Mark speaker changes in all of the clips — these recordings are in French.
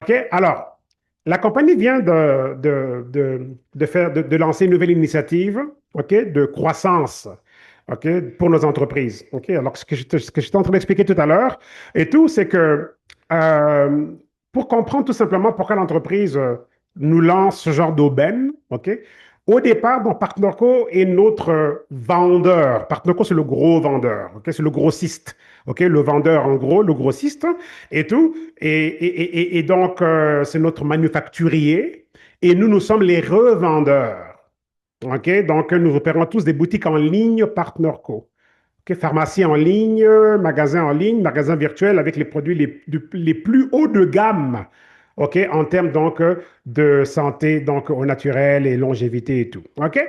Speaker 1: OK, alors, la compagnie vient de lancer une nouvelle initiative, OK, de croissance, OK, pour nos entreprises. OK, alors, ce que j'étais en train d'expliquer tout à l'heure et tout, c'est que euh, pour comprendre tout simplement pourquoi l'entreprise nous lance ce genre d'aubaine, OK, au départ, donc, Partnerco est notre vendeur. Partnerco, c'est le gros vendeur, OK, c'est le grossiste. OK, le vendeur en gros, le grossiste et tout. Et donc, c'est notre manufacturier et nous, nous sommes les revendeurs. OK? Donc, nous opérons tous des boutiques en ligne par Norco. OK? Pharmacie en ligne, magasin virtuel avec les produits les plus hauts de gamme. OK? En termes donc de santé, donc au naturel et longévité et tout. OK?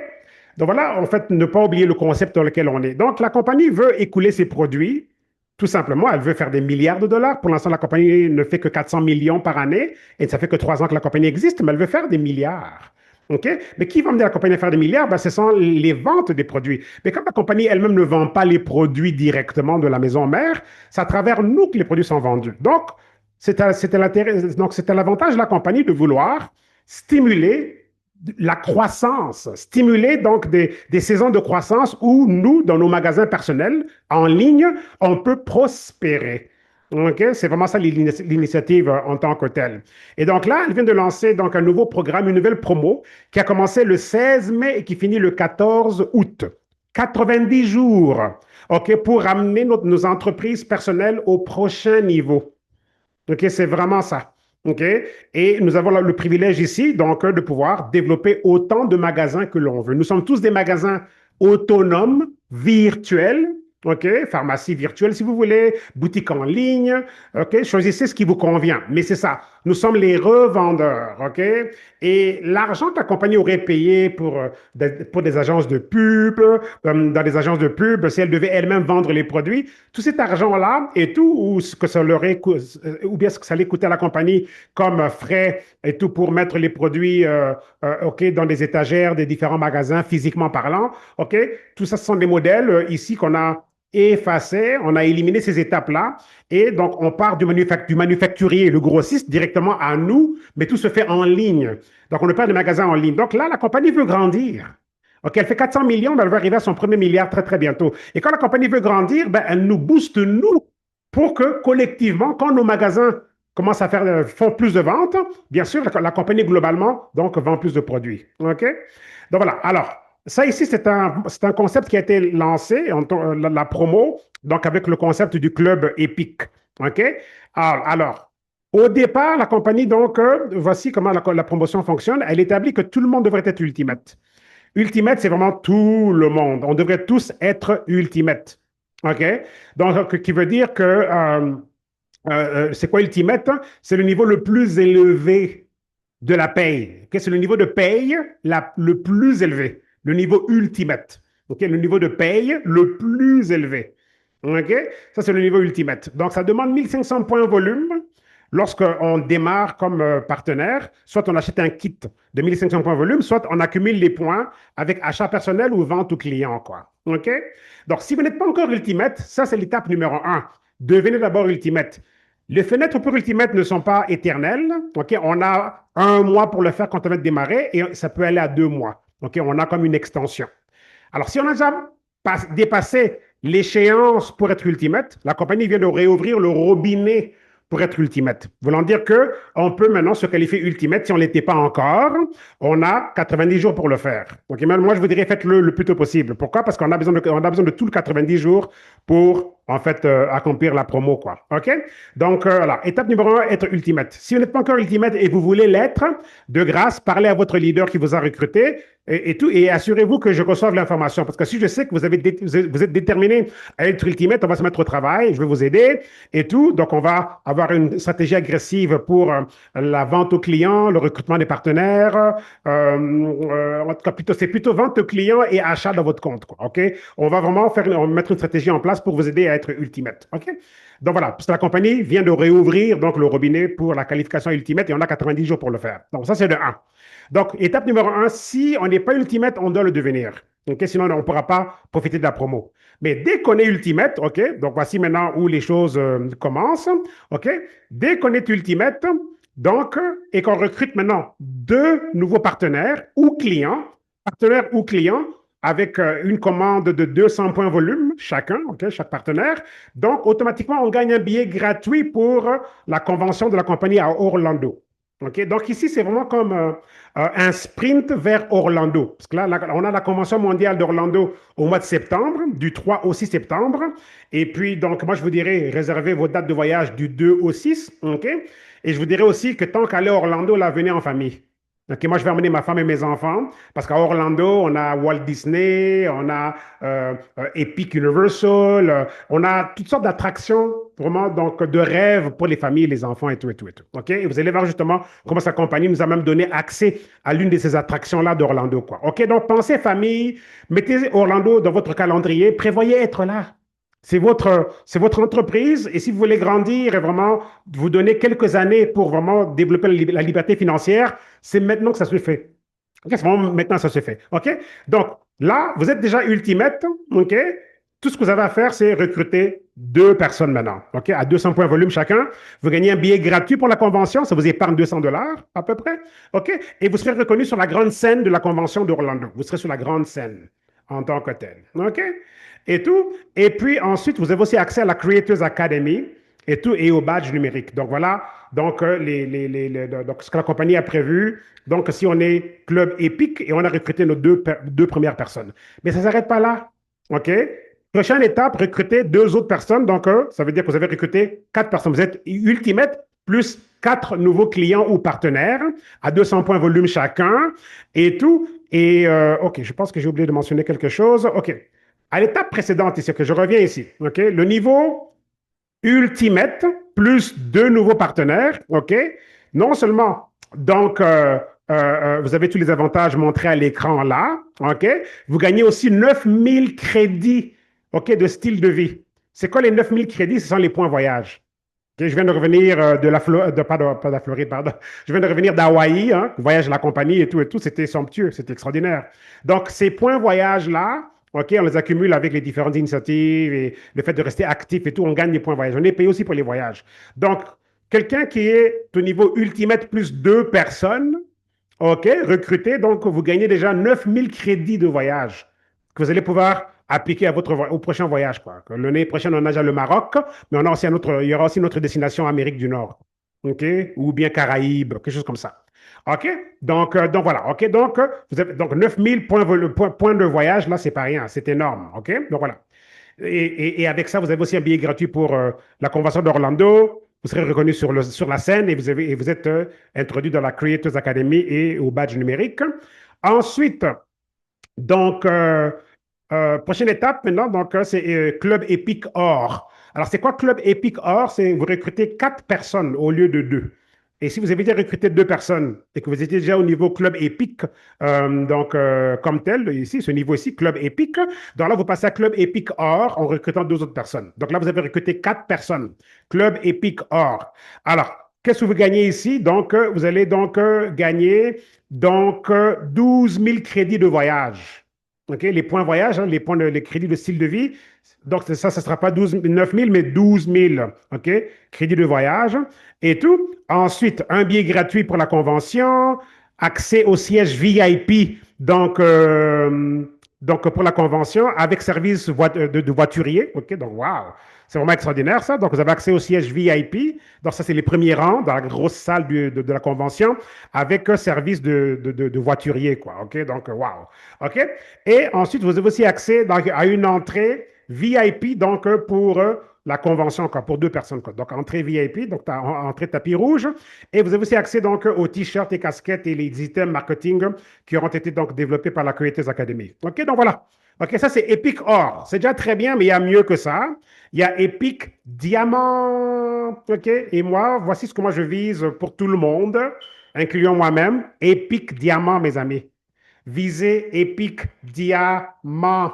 Speaker 1: Donc voilà, en fait, ne pas oublier le concept dans lequel on est. Donc, la compagnie veut écouler ses produits. Tout simplement, elle veut faire des milliards de dollars. Pour l'instant, la compagnie ne fait que 400 millions par année et ça fait que 3 ans que la compagnie existe, mais elle veut faire des milliards. OK? Mais qui va amener la compagnie à faire des milliards? Ben, ce sont les ventes des produits. Mais comme la compagnie elle-même ne vend pas les produits directement de la maison mère, c'est à travers nous que les produits sont vendus. Donc, c'était l'avantage de la compagnie de vouloir stimuler la croissance, stimuler donc des saisons de croissance où nous, dans nos magasins personnels, en ligne, on peut prospérer. Okay? C'est vraiment ça l'initiative en tant que telle. Et donc là, elle vient de lancer donc un nouveau programme, une nouvelle promo qui a commencé le 16 mai et qui finit le 14 août. 90 jours, OK, pour amener nos entreprises personnelles au prochain niveau. OK, c'est vraiment ça. OK? Et nous avons le privilège ici, donc, de pouvoir développer autant de magasins que l'on veut. Nous sommes tous des magasins autonomes, virtuels. OK? Pharmacie virtuelle, si vous voulez, boutique en ligne. OK? Choisissez ce qui vous convient. Mais c'est ça. Nous sommes les revendeurs. OK? Et l'argent que la compagnie aurait payé pour des agences de pub, dans des agences de pub, si elle devait elle-même vendre les produits, tout cet argent-là et tout, ou ce que ça leur ou bien ce que ça allait coûter à la compagnie comme frais et tout pour mettre les produits OK, dans des étagères des différents magasins, physiquement parlant, OK, tout ça, ce sont des modèles ici qu'on a effacés, on a éliminé ces étapes-là, et donc on part du manufacturier, le grossiste, directement à nous, mais tout se fait en ligne. Donc on ne parle de magasins en ligne. Donc là, la compagnie veut grandir. OK, elle fait 400 millions, mais elle va arriver à son premier milliard très, très bientôt. Et quand la compagnie veut grandir, ben, elle nous booste, nous, pour que collectivement, quand nos magasins commencent à faire, font plus de ventes, bien sûr, la compagnie globalement, donc, vend plus de produits. OK? Donc voilà. Alors, ça ici, c'est un concept qui a été lancé, la promo, donc avec le concept du club épique. OK? Alors, au départ, la compagnie, donc, voici comment la promotion fonctionne. Elle établit que tout le monde devrait être ultimate. Ultimate, c'est vraiment tout le monde. On devrait tous être ultimate. OK? Donc, qui veut dire que c'est quoi ultimate? C'est le niveau le plus élevé de la paye. Okay? C'est le niveau de paye le plus élevé. Le niveau ultimate. Okay? Le niveau de paye le plus élevé. OK? Ça, c'est le niveau ultimate. Donc, ça demande 1500 points volume lorsqu'on démarre comme partenaire. Soit on achète un kit de 1500 points volume, soit on accumule les points avec achat personnel ou vente au client, quoi. OK? Donc, si vous n'êtes pas encore ultimate, ça, c'est l'étape numéro un. Devenez d'abord ultimate. Les fenêtres pour Ultimate ne sont pas éternelles. OK? On a un mois pour le faire quand on va démarrer et ça peut aller à 2 mois. OK? On a comme une extension. Alors, si on a déjà dépassé l'échéance pour être Ultimate, la compagnie vient de réouvrir le robinet pour être Ultimate. Voulant dire qu'on peut maintenant se qualifier Ultimate si on ne l'était pas encore. On a 90 jours pour le faire. Donc, moi, je vous dirais, faites-le le plus tôt possible. Pourquoi? Parce qu'on a besoin de tout le 90 jours pour, en fait, accomplir la promo, quoi. OK? Donc, voilà. Étape numéro un, être Ultimate. Si vous n'êtes pas encore Ultimate et vous voulez l'être, de grâce, parlez à votre leader qui vous a recruté et tout, et assurez-vous que je reçoive l'information. Parce que si je sais que vous êtes déterminé à être Ultimate, on va se mettre au travail, je vais vous aider et tout. Donc, on va avoir une stratégie agressive pour la vente aux clients, le recrutement des partenaires. En tout cas, c'est plutôt vente aux clients et achat dans votre compte, quoi. OK? On va vraiment mettre une stratégie en place pour vous aider à être Ultimate. OK? Donc, voilà. Parce que la compagnie vient de réouvrir donc, le robinet pour la qualification Ultimate et on a 90 jours pour le faire. Donc, ça, c'est de 1. Donc, étape numéro un, si on n'est pas Ultimate, on doit le devenir. OK? Sinon, on ne pourra pas profiter de la promo. Mais dès qu'on est Ultimate, OK? Donc, voici maintenant où les choses commencent. OK? Dès qu'on est Ultimate, Donc, et qu'on recrute maintenant deux nouveaux partenaires ou clients, avec une commande de 200 points volume chacun, ok, chaque partenaire. Donc, automatiquement, on gagne un billet gratuit pour la convention de la compagnie à Orlando. Ok, donc ici, c'est vraiment comme un sprint vers Orlando. Parce que là, on a la Convention mondiale d'Orlando au mois de septembre, du 3 au 6 septembre. Et puis, donc, moi, je vous dirais, réservez vos dates de voyage du 2 au 6. OK? Et je vous dirais aussi que tant qu'aller à Orlando, là, venez en famille. OK, moi, je vais emmener ma femme et mes enfants parce qu'à Orlando, on a Walt Disney, on a Epic Universal, on a toutes sortes d'attractions vraiment donc de rêve pour les familles, les enfants et tout et tout et tout. OK? Et vous allez voir justement comment sa compagnie nous a même donné accès à l'une de ces attractions-là d'Orlando, quoi. OK? Donc, pensez famille, mettez Orlando dans votre calendrier, prévoyez être là. C'est votre entreprise et si vous voulez grandir et vraiment vous donner quelques années pour vraiment développer la liberté financière, c'est maintenant que ça se fait. Ok, c'est vraiment maintenant que ça se fait. OK? Donc là, vous êtes déjà ultimate. OK? Tout ce que vous avez à faire, c'est recruter deux personnes maintenant. OK? À 200 points volume chacun. Vous gagnez un billet gratuit pour la convention. Ça vous épargne 200 $ à peu près. OK? Et vous serez reconnu sur la grande scène de la convention d'Orlando. Vous serez sur la grande scène en tant que tel. OK? Et tout. Et puis ensuite, vous avez aussi accès à la Creators Academy et tout, et au badge numérique. Donc voilà, donc, donc ce que la compagnie a prévu. Donc, si on est club épique et on a recruté nos deux premières personnes. Mais ça ne s'arrête pas là. OK? Prochaine étape, recruter deux autres personnes. Donc, ça veut dire que vous avez recruté quatre personnes. Vous êtes ultimate plus quatre nouveaux clients ou partenaires à 200 points volume chacun et tout. Et OK, je pense que j'ai oublié de mentionner quelque chose. OK. À l'étape précédente, ici, que je reviens ici, OK? Le niveau Ultimate plus deux nouveaux partenaires, OK? Non seulement, donc, vous avez tous les avantages montrés à l'écran là, OK? Vous gagnez aussi 9000 crédits, OK, de style de vie. C'est quoi les 9000 crédits? Ce sont les points voyage. OK, je viens de revenir de la Floride, pas de la Floride, pardon. Je viens de revenir d'Hawaï, hein, voyage de la compagnie et tout. C'était somptueux, c'était extraordinaire. Donc, ces points voyage-là, OK, on les accumule avec les différentes initiatives et le fait de rester actif et tout, on gagne des points voyage. On est payé aussi pour les voyages. Donc, quelqu'un qui est au niveau ultimate plus deux personnes, OK, recruté, donc vous gagnez déjà 9000 crédits de voyage que vous allez pouvoir appliquer à au prochain voyage, quoi. L'année prochaine, on a déjà le Maroc, mais on a aussi il y aura aussi notre destination Amérique du Nord, OK, ou bien Caraïbes, quelque chose comme ça. OK? Donc voilà. OK? Donc, vous avez donc 9000 points de voyage, là, c'est pas rien. C'est énorme. OK? Donc voilà. Et avec ça, vous avez aussi un billet gratuit pour la convention d'Orlando. Vous serez reconnu sur la scène et vous êtes introduit dans la Creators Academy et au badge numérique. Ensuite, donc, prochaine étape maintenant, donc, c'est Club Epic Or. Alors, c'est quoi Club Epic Or? C'est vous recrutez quatre personnes au lieu de deux. Et si vous avez déjà recruté deux personnes et que vous étiez déjà au niveau Club Epic, donc comme tel, ici, ce niveau ici, Club Epic, donc là, vous passez à Club Epic Or en recrutant deux autres personnes. Donc là, vous avez recruté quatre personnes. Club Epic Or. Alors, qu'est-ce que vous gagnez ici? Donc, vous allez donc gagner donc 12 000 crédits de voyage. OK? Les points voyage, hein, les crédits de style de vie. Donc, ça ne sera pas 9 000, mais 12 000. OK? Crédits de voyage et tout. Ensuite, un billet gratuit pour la convention, accès au siège VIP, donc pour la convention, avec service de voiturier. OK? Donc, wow! C'est vraiment extraordinaire, ça. Donc, vous avez accès au siège VIP. Donc, ça, c'est les premiers rangs dans la grosse salle de la convention avec un service de voiturier, quoi. OK? Donc, wow. OK? Et ensuite, vous avez aussi accès à une entrée VIP, donc, pour la convention, quoi, pour deux personnes, quoi. Donc, entrée VIP, donc, entrée tapis rouge. Et vous avez aussi accès, donc, aux t-shirts et casquettes et les items marketing qui auront été, donc, développés par la Creators Academy. OK? Donc, voilà. OK, ça, c'est Epic Or. C'est déjà très bien, mais il y a mieux que ça. Il y a Epic Diamant. OK? Et moi, voici ce que moi je vise pour tout le monde, incluant moi-même. Epic Diamant, mes amis. Visez Epic Diamant.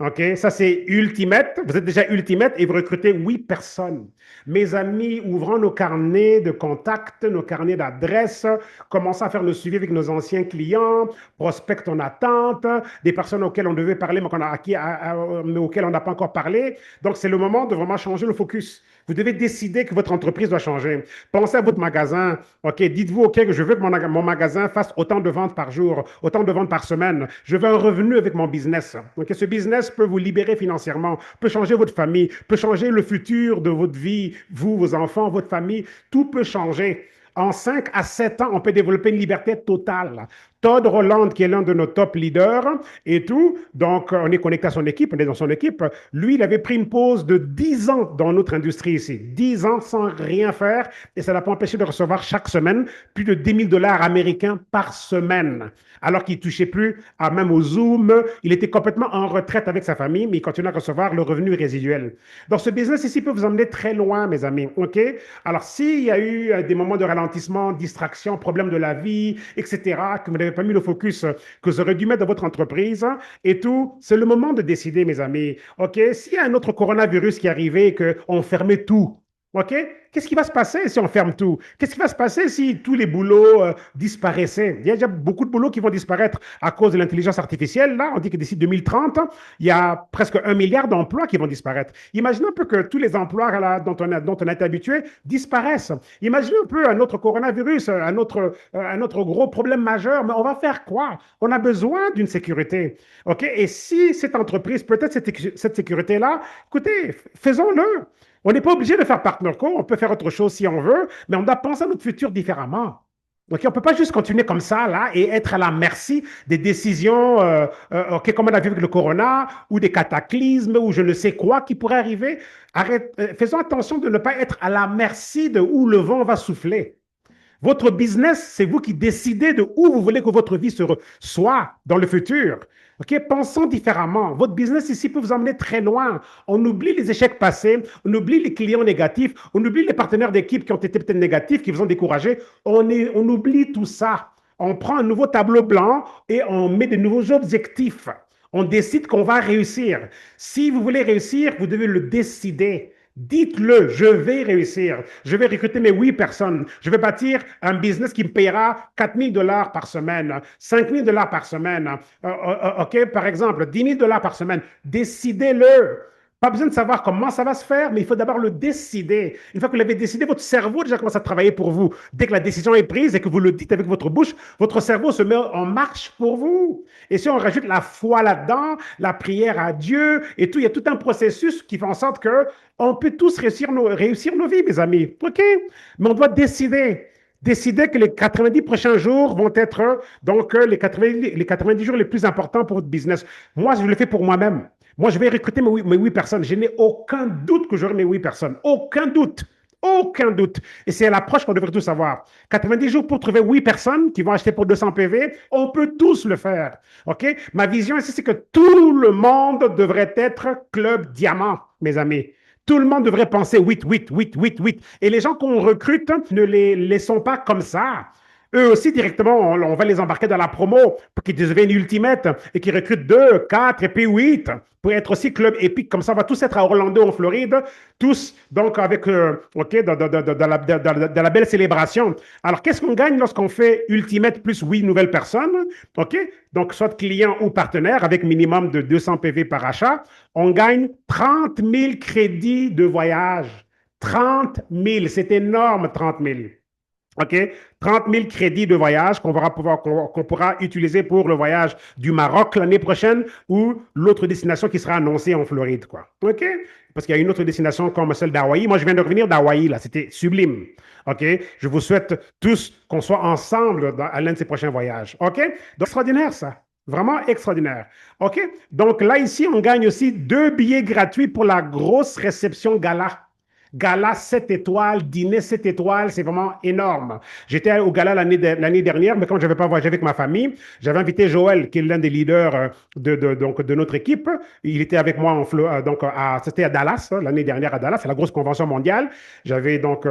Speaker 1: OK? Ça, c'est Ultimate. Vous êtes déjà Ultimate et vous recrutez 8 personnes. Mes amis, ouvrons nos carnets de contacts, nos carnets d'adresses, commençons à faire le suivi avec nos anciens clients, prospects en attente, des personnes auxquelles on devait parler, mais, mais auxquelles on n'a pas encore parlé. Donc, c'est le moment de vraiment changer le focus. Vous devez décider que votre entreprise doit changer. Pensez à votre magasin. OK, dites-vous, OK, que je veux que mon magasin fasse autant de ventes par jour, autant de ventes par semaine. Je veux un revenu avec mon business. OK, ce business peut vous libérer financièrement, peut changer votre famille, peut changer le futur de votre vie, vous, vos enfants, votre famille. Tout peut changer. En 5 à 7 ans, on peut développer une liberté totale. Todd Roland, qui est l'un de nos top leaders et tout, donc on est connecté à son équipe, on est dans son équipe. Lui, il avait pris une pause de 10 ans dans notre industrie ici. 10 ans sans rien faire et ça l'a pas empêché de recevoir chaque semaine plus de 10 000 dollars américains par semaine. Alors qu'il ne touchait plus même au Zoom. Il était complètement en retraite avec sa famille, mais il continue à recevoir le revenu résiduel. Donc, ce business ici peut vous emmener très loin, mes amis. OK? Alors, s'il y a eu des moments de ralentissement, distraction, problème de la vie, etc., que vous n'avez pas mis le focus que vous aurez dû mettre dans votre entreprise et tout, c'est le moment de décider, mes amis. OK? S'il y a un autre coronavirus qui est arrivé et qu'on fermait tout, OK? Qu'est-ce qui va se passer si on ferme tout? Qu'est-ce qui va se passer si tous les boulots disparaissaient? Il y a déjà beaucoup de boulots qui vont disparaître à cause de l'intelligence artificielle. Là, on dit que d'ici 2030, il y a presque 1 milliard d'emplois qui vont disparaître. Imaginez un peu que tous les emplois là, dont on a été habitué disparaissent. Imaginez un peu un autre coronavirus, un autre gros problème majeur. Mais on va faire quoi? On a besoin d'une sécurité. OK? Et si cette entreprise, peut-être cette sécurité-là, écoutez, faisons-le. On n'est pas obligé de faire partner co, on peut faire autre chose si on veut, mais on doit penser à notre futur différemment. Donc, on ne peut pas juste continuer comme ça, là, et être à la merci des décisions, OK, comme on a vu avec le corona, ou des cataclysmes, ou je ne sais quoi qui pourrait arriver. Faisons attention de ne pas être à la merci de où le vent va souffler. Votre business, c'est vous qui décidez de où vous voulez que votre vie soit dans le futur. OK? Pensons différemment. Votre business ici peut vous emmener très loin. On oublie les échecs passés, on oublie les clients négatifs, on oublie les partenaires d'équipe qui ont été peut-être négatifs, qui vous ont découragé. On oublie tout ça. On prend un nouveau tableau blanc et on met de nouveaux objectifs. On décide qu'on va réussir. Si vous voulez réussir, vous devez le décider. Dites-le, je vais réussir. Je vais recruter mes 8 personnes. Je vais bâtir un business qui me payera 4 000 dollars par semaine, 5 000 dollars par semaine. OK, par exemple, 10 000 dollars par semaine. Décidez-le. Pas besoin de savoir comment ça va se faire, mais il faut d'abord le décider. Une fois que vous l'avez décidé, votre cerveau déjà commence à travailler pour vous. Dès que la décision est prise et que vous le dites avec votre bouche, votre cerveau se met en marche pour vous. Et si on rajoute la foi là-dedans, la prière à Dieu et tout, il y a tout un processus qui fait en sorte que on peut tous réussir nos vies, mes amis. OK? Mais on doit décider. Décider que les 90 prochains jours vont être donc les 90 jours les plus importants pour votre business. Moi, je le fais pour moi-même. Moi, je vais recruter mes 8 personnes. Je n'ai aucun doute que j'aurai mes 8 personnes. Aucun doute. Aucun doute. Et c'est l'approche qu'on devrait tous avoir. 90 jours pour trouver 8 personnes qui vont acheter pour 200 PV, on peut tous le faire. OK? Ma vision ici, c'est que tout le monde devrait être club diamant, mes amis. Tout le monde devrait penser 8, 8, 8, 8, 8. Et les gens qu'on recrute, ne les laissons pas comme ça. Eux aussi, directement, on va les embarquer dans la promo pour qu'ils deviennent ultimate et qu'ils recrutent 2, 4 et puis 8 pour être aussi club épique. Comme ça, on va tous être à Orlando, en Floride, tous, donc, avec, OK, dans la belle célébration. Alors, qu'est-ce qu'on gagne lorsqu'on fait ultimate plus 8 nouvelles personnes? OK? Donc, soit client ou partenaire avec minimum de 200 PV par achat. On gagne 30 000 crédits de voyage. 30 000, c'est énorme, 30 000. OK? 30 000 crédits de voyage qu'on pourra utiliser pour le voyage du Maroc l'année prochaine ou l'autre destination qui sera annoncée en Floride, quoi. OK? Parce qu'il y a une autre destination comme celle d'Hawaï. Moi, je viens de revenir d'Hawaï, là. C'était sublime. OK? Je vous souhaite tous qu'on soit ensemble à l'un de ces prochains voyages. OK? Donc, extraordinaire, ça. Vraiment extraordinaire. OK? Donc, là, ici, on gagne aussi 2 billets gratuits pour la grosse réception gala. Gala 7 étoiles, dîner 7 étoiles, c'est vraiment énorme. J'étais au gala l'année dernière, mais comme je n'avais pas voyagé avec ma famille, j'avais invité Joël, qui est l'un des leaders donc, de notre équipe. Il était avec moi c'était à Dallas, l'année dernière à Dallas, c'est la grosse convention mondiale. J'avais donc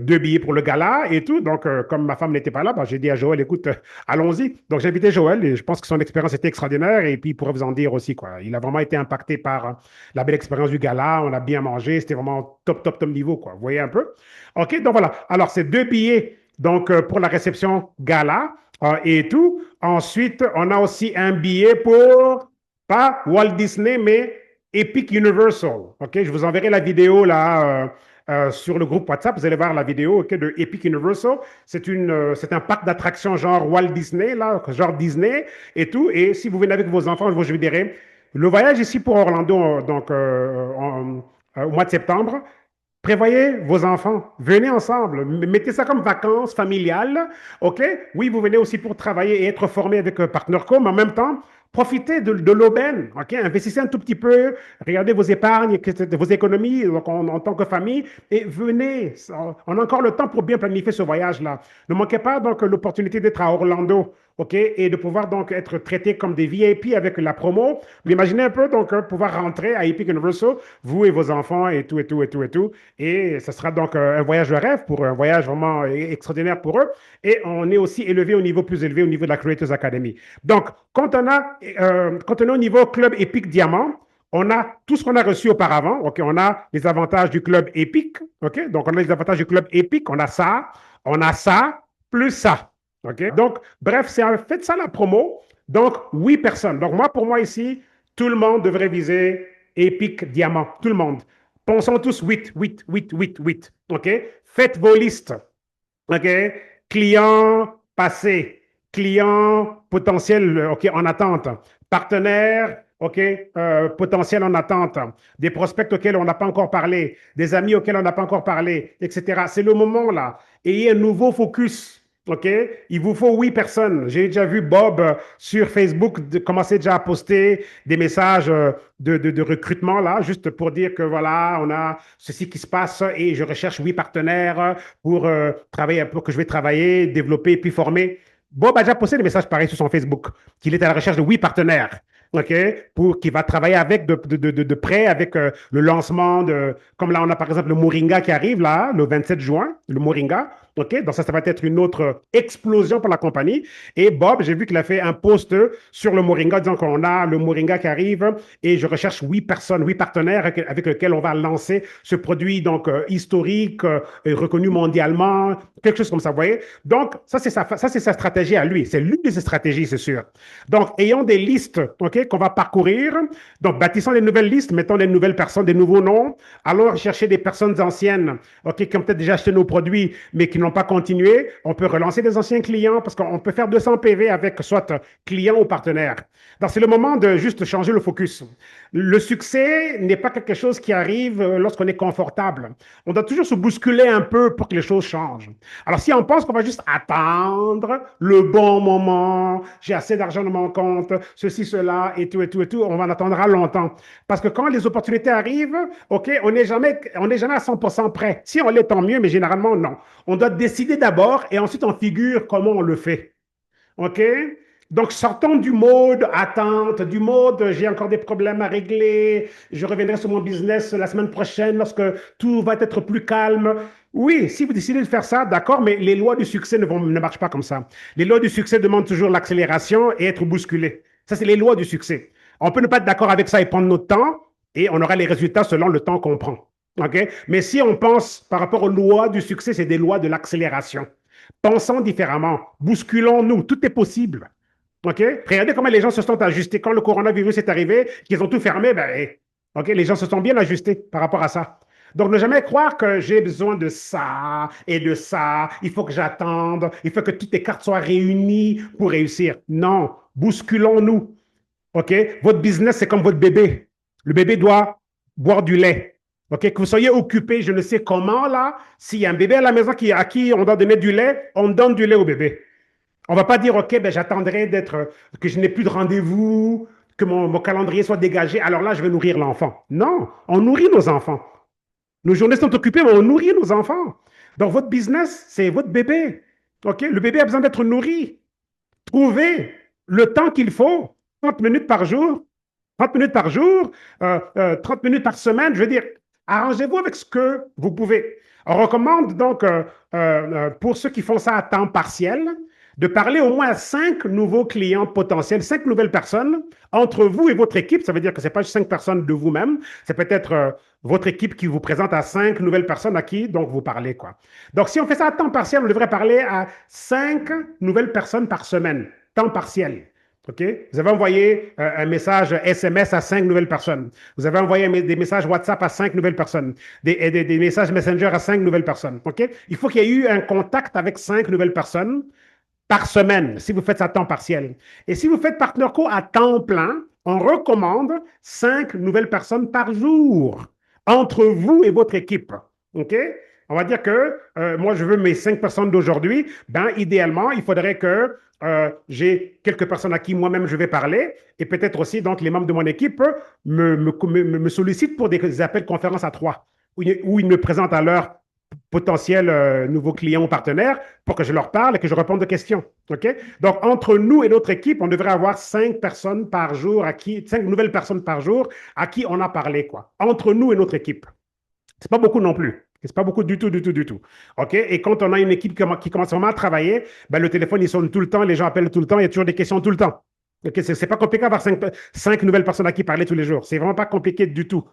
Speaker 1: deux billets pour le gala et tout. Donc, comme ma femme n'était pas là, bah, j'ai dit à Joël, écoute, allons-y. Donc, j'ai invité Joël et je pense que son expérience était extraordinaire et puis il pourrait vous en dire aussi, quoi. Il a vraiment été impacté par la belle expérience du gala. On a bien mangé. C'était vraiment top, top, top niveau, quoi. Vous voyez un peu? OK, donc voilà. Alors, c'est deux billets donc, pour la réception gala et tout. Ensuite, on a aussi un billet pour, pas Walt Disney, mais Epic Universal. OK, je vous enverrai la vidéo là. Sur le groupe WhatsApp, vous allez voir la vidéo okay, de Epic Universal. C'est un parc d'attractions genre Walt Disney, là, genre Disney et tout. Et si vous venez avec vos enfants, je vous dirai, le voyage ici pour Orlando, donc au mois de septembre, prévoyez vos enfants, venez ensemble, mettez ça comme vacances familiales, OK? Oui, vous venez aussi pour travailler et être formé avec PartnerCo, mais en même temps, profitez de l'aubaine, OK? Investissez un tout petit peu, regardez vos épargnes, vos économies donc en tant que famille et venez. On a encore le temps pour bien planifier ce voyage-là. Ne manquez pas donc l'opportunité d'être à Orlando, OK? Et de pouvoir donc être traité comme des VIP avec la promo. Vous imaginez un peu donc pouvoir rentrer à Epic Universal, vous et vos enfants et tout, et tout, et tout, et tout. Et ce sera donc un voyage de rêve, pour un voyage vraiment extraordinaire pour eux. Et on est aussi élevé au niveau plus élevé au niveau de la Creators Academy. Donc, quand on est au niveau Club Epic Diamant, on a tout ce qu'on a reçu auparavant. OK, on a les avantages du Club Epic. OK, donc on a les avantages du Club Epic. On a ça, plus ça. OK, donc, bref, c'est en fait ça la promo. Donc, 8 personnes. Donc, moi, pour moi ici, tout le monde devrait viser Epic Diamant. Tout le monde. Pensons tous 8, 8, 8, 8, 8. OK? Faites vos listes. OK? Clients passés, clients potentiels, OK, en attente, partenaires, OK, potentiels en attente, des prospects auxquels on n'a pas encore parlé, des amis auxquels on n'a pas encore parlé, etc. C'est le moment là. Ayez un nouveau focus. OK? Il vous faut 8 personnes. J'ai déjà vu Bob sur Facebook commencer déjà à poster des messages de recrutement là, juste pour dire que voilà, on a ceci qui se passe et je recherche 8 partenaires pour travailler, pour que je vais travailler, développer puis former. Bob a déjà posté des messages pareils sur son Facebook, qu'il est à la recherche de 8 partenaires. OK, pour qui va travailler avec de près avec le lancement de, comme là on a par exemple le Moringa qui arrive là, le 27 juin, le Moringa. OK, donc ça va être une autre explosion pour la compagnie. Et Bob, j'ai vu qu'il a fait un post sur le Moringa disant qu'on a le Moringa qui arrive et je recherche 8 personnes, 8 partenaires avec lesquels on va lancer ce produit donc historique, reconnu mondialement, quelque chose comme ça, vous voyez. Donc, ça, c'est sa stratégie à lui. C'est l'une de ses stratégies, c'est sûr. Donc, ayons des listes, OK, qu'on va parcourir. Donc, bâtissons des nouvelles listes, mettons des nouvelles personnes, des nouveaux noms. Allons chercher des personnes anciennes, OK, qui ont peut-être déjà acheté nos produits, mais qui n'ont pas continué. On peut relancer des anciens clients parce qu'on peut faire 200 PV avec soit client ou partenaire. Donc, c'est le moment de juste changer le focus. Le succès n'est pas quelque chose qui arrive lorsqu'on est confortable. On doit toujours se bousculer un peu pour que les choses changent. Alors, si on pense qu'on va juste attendre le bon moment, j'ai assez d'argent dans mon compte, ceci, cela, et tout, et tout, et tout, on va en attendre longtemps. Parce que quand les opportunités arrivent, OK, on n'est jamais à 100% prêt. Si on l'est, tant mieux, mais généralement, non. On doit décider d'abord et ensuite on figure comment on le fait. OK? Donc, sortons du mode attente, du mode j'ai encore des problèmes à régler, je reviendrai sur mon business la semaine prochaine lorsque tout va être plus calme. Oui, si vous décidez de faire ça, d'accord, mais les lois du succès ne marchent pas comme ça. Les lois du succès demandent toujours l'accélération et être bousculé. Ça, c'est les lois du succès. On peut ne pas être d'accord avec ça et prendre notre temps et on aura les résultats selon le temps qu'on prend. OK? Mais si on pense par rapport aux lois du succès, c'est des lois de l'accélération. Pensons différemment. Bousculons-nous. Tout est possible. OK? Regardez comment les gens se sont ajustés. Quand le coronavirus est arrivé, qu'ils ont tout fermé, ben, OK, les gens se sont bien ajustés par rapport à ça. Donc, ne jamais croire que j'ai besoin de ça et de ça. Il faut que j'attende. Il faut que toutes les cartes soient réunies pour réussir. Non, bousculons-nous. OK? Votre business, c'est comme votre bébé. Le bébé doit boire du lait. OK? Que vous soyez occupé, je ne sais comment, là, s'il y a un bébé à la maison à qui on doit donner du lait, on donne du lait au bébé. On ne va pas dire, OK, ben, j'attendrai que je n'ai plus de rendez-vous, que mon calendrier soit dégagé, alors là, je vais nourrir l'enfant. Non, on nourrit nos enfants. Nos journées sont occupées, mais on nourrit nos enfants. Donc, votre business, c'est votre bébé. OK? Le bébé a besoin d'être nourri. Trouvez le temps qu'il faut, 30 minutes par jour, 30 minutes par jour, 30 minutes par semaine, je veux dire, arrangez-vous avec ce que vous pouvez. On recommande donc, pour ceux qui font ça à temps partiel, de parler au moins à 5 nouveaux clients potentiels, 5 nouvelles personnes entre vous et votre équipe. Ça veut dire que ce n'est pas juste 5 personnes de vous-même, c'est peut-être votre équipe qui vous présente à 5 nouvelles personnes à qui donc vous parlez, quoi. Donc, si on fait ça à temps partiel, on devrait parler à 5 nouvelles personnes par semaine, temps partiel. OK? Vous avez envoyé un message SMS à 5 nouvelles personnes. Vous avez envoyé des messages WhatsApp à 5 nouvelles personnes, des messages Messenger à 5 nouvelles personnes. OK? Il faut qu'il y ait eu un contact avec 5 nouvelles personnes par semaine, si vous faites ça à temps partiel. Et si vous faites Partner Co à temps plein, on recommande 5 nouvelles personnes par jour entre vous et votre équipe. OK? On va dire que moi, je veux mes 5 personnes d'aujourd'hui. Ben, idéalement, il faudrait que j'ai quelques personnes à qui moi-même je vais parler et peut-être aussi donc les membres de mon équipe me sollicitent pour des appels conférences à trois où ils me présentent à leurs potentiels nouveaux clients ou partenaires pour que je leur parle et que je réponde aux questions. OK? Donc, entre nous et notre équipe, on devrait avoir 5 personnes par jour 5 nouvelles personnes par jour à qui on a parlé, quoi. Entre nous et notre équipe. C'est pas beaucoup non plus. C'est pas beaucoup du tout, du tout, du tout. OK? Et quand on a une équipe qui commence vraiment à travailler, ben, le téléphone, il sonne tout le temps, les gens appellent tout le temps, il y a toujours des questions tout le temps. OK? C'est pas compliqué d'avoir 5 nouvelles personnes à qui parler tous les jours. C'est vraiment pas compliqué du tout.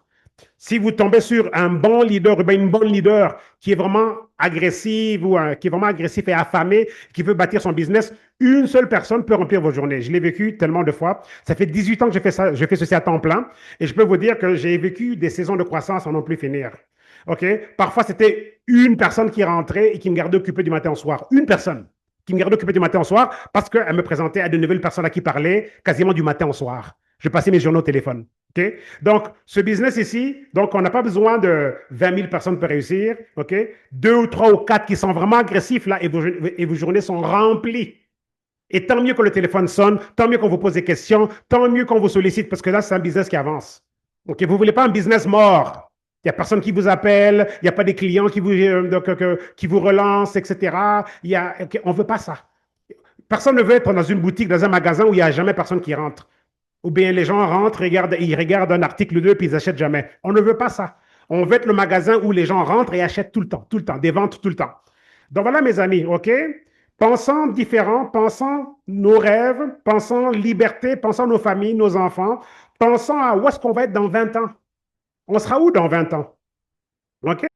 Speaker 1: Si vous tombez sur un bon leader, une bonne leader qui est vraiment agressive ou qui est vraiment agressif et affamé, qui veut bâtir son business, une seule personne peut remplir vos journées. Je l'ai vécu tellement de fois. Ça fait 18 ans que j'ai fait ça, je fais ceci à temps plein. Et je peux vous dire que j'ai vécu des saisons de croissance à non plus finir. OK? Parfois, c'était une personne qui rentrait et qui me gardait occupé du matin au soir. Une personne qui me gardait occupé du matin au soir parce qu'elle me présentait à de nouvelles personnes à qui parler quasiment du matin au soir. Je passais mes journaux au téléphone. OK? Donc, ce business ici, donc, on n'a pas besoin de 20 000 personnes pour réussir. OK? 2 ou 3 ou 4 qui sont vraiment agressifs là et vos journées sont remplies. Et tant mieux que le téléphone sonne, tant mieux qu'on vous pose des questions, tant mieux qu'on vous sollicite parce que là, c'est un business qui avance. OK? Vous ne voulez pas un business mort. Il n'y a personne qui vous appelle, il n'y a pas des clients qui vous relancent, etc. On ne veut pas ça. Personne ne veut être dans une boutique, dans un magasin où il n'y a jamais personne qui rentre. Ou bien les gens rentrent, ils regardent un article 2 puis ils n'achètent jamais. On ne veut pas ça. On veut être le magasin où les gens rentrent et achètent tout le temps, des ventes tout le temps. Donc voilà, mes amis, OK? Pensons différent, pensons nos rêves, pensons liberté, pensons nos familles, nos enfants, pensons à où est-ce qu'on va être dans 20 ans. On sera où dans 20 ans? OK?